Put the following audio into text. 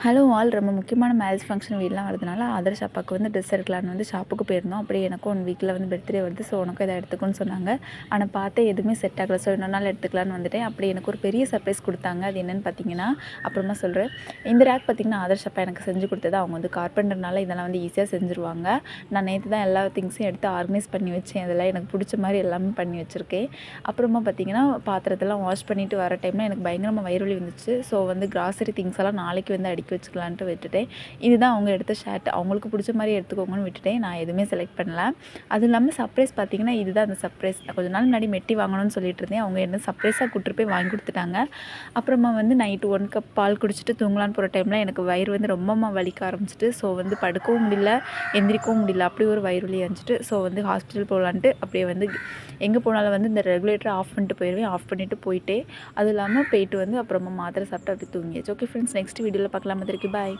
Hello all, ரொம்ப முக்கியமான marriage function வீடெலாம் வரதுனால ஆதர்ஷ் அப்பாவுக்கு வந்து ட்ரெஸ் எடுக்கலான்னு வந்து ஷாப்புக்கு போயிருந்தோம். அப்படியே எனக்கும் 1 வீக்கில் வந்து பர்த்டே வருது. ஸோ உனக்கும் இதை எடுத்துக்கோன்னு சொன்னாங்க. ஆனால் பார்த்தா எதுவுமே செட் ஆகலை. ஸோ இன்னொரு நாள் எடுத்துக்கலான்னு வந்துட்டேன். அப்படி எனக்கு ஒரு பெரிய சர்ப்ரைஸ் கொடுத்தாங்க. அது என்னென்னு பார்த்தீங்கன்னா அப்புறமா சொல்கிறேன். இந்த ரேக் பார்த்திங்கன்னா ஆதர்ஷ் அப்பா எனக்கு செஞ்சு கொடுத்தது. அவங்க வந்து கார்பெண்டர்னால இதெல்லாம் வந்து ஈஸியாக செஞ்சுருவாங்க. நான் நேற்று தான் எல்லா திங்ஸையும் எடுத்து ஆர்கனைஸ் பண்ணி வச்சேன். இதெல்லாம் எனக்கு பிடிச்ச மாதிரி எல்லாமே பண்ணி வச்சுருக்கேன். அப்புறமா பார்த்திங்கன்னா பாத்திரத்தெல்லாம் வாஷ் பண்ணிவிட்டு வர டைமில் எனக்கு பயங்கரமாக வயிறு வலி வந்துச்சு. ஸோ வந்து கிராசரி திங்ஸ் எல்லாம் நாளைக்கு வந்து அடுக்கி வச்சுக்கலான்ட்டு விட்டுட்டேன். இதுதான் அவங்க எடுத்த ஷர்ட். அவங்களுக்கு பிடிச்ச மாதிரி எடுத்துக்கோங்கன்னு விட்டுட்டேன். நான் எதுவுமே செலக்ட் பண்ணல. அதுவும் இல்லாமல் சர்ப்ரைஸ் பார்த்திங்கன்னா இதுதான் அந்த சர்ப்ரைஸ். கொஞ்ச நாள் முன்னாடி மெட்டி வாங்கணும்னு சொல்லிட்டு இருந்தேன். அவங்க என்ன சர்ப்ரைஸாக கூட்டிட்டு போய் வாங்கி கொடுத்துட்டாங்க. அப்புறமா வந்து நைட்டு 1 கப் பால் குடிச்சிட்டு தூங்கலான்னு போகிற டைமில் எனக்கு வயிறு வந்து ரொம்பமா வலிக்க ஆரம்பிச்சிட்டு. ஸோ வந்து படுக்கவும் முடியல, எந்திரிக்கவும் முடியல. அப்படி ஒரு வயிறு வலி இருந்துச்சு. ஸோ வந்து ஹாஸ்பிட்டல் போகலான்ட்டு அப்படியே வந்து எங்கே போனாலும் வந்து இந்த ரெகுலேட்டரை ஆஃப் பண்ணிட்டு போயிடுவேன். ஆஃப் பண்ணிவிட்டு போயிட்டே அதுவும் இல்லாமல் போயிட்டு வந்து அப்புறமா மாத்திரை சாப்பிட்டு அப்படி தூங்கியாச்சு. ஓகே ஃப்ரெண்ட்ஸ், நெக்ஸ்ட் வீடியோவில் பார்க்கலாம். திருப்பி பாய்.